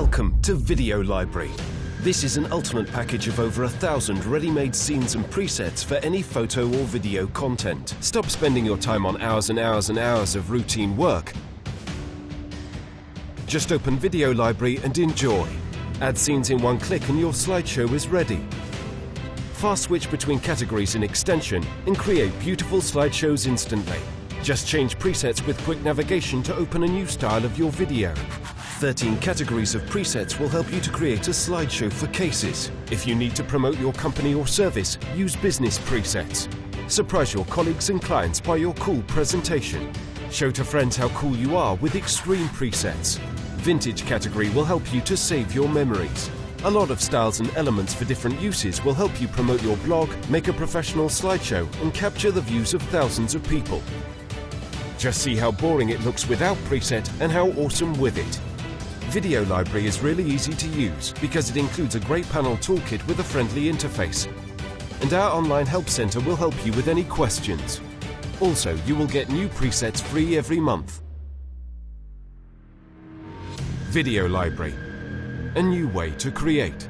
Welcome to Video Library. This is an ultimate package of over 1,000 ready-made scenes and presets for any photo or video content. Stop spending your time on hours and hours and hours of routine work. Just open Video Library and enjoy. Add scenes in one click and your slideshow is ready. Fast switch between categories in extension and create beautiful slideshows instantly. Just change presets with quick navigation to open a new style of your video. 13 categories of presets will help you to create a slideshow for cases. If you need to promote your company or service, use business presets. Surprise your colleagues and clients by your cool presentation. Show to friends how cool you are with extreme presets. Vintage category will help you to save your memories. A lot of styles and elements for different uses will help you promote your blog, make a professional slideshow, and capture the views of thousands of people. Just see how boring it looks without preset and how awesome with it. Video Library is really easy to use because it includes a great panel toolkit with a friendly interface. And our online help center will help you with any questions. Also, you will get new presets free every month. Video Library, a new way to create.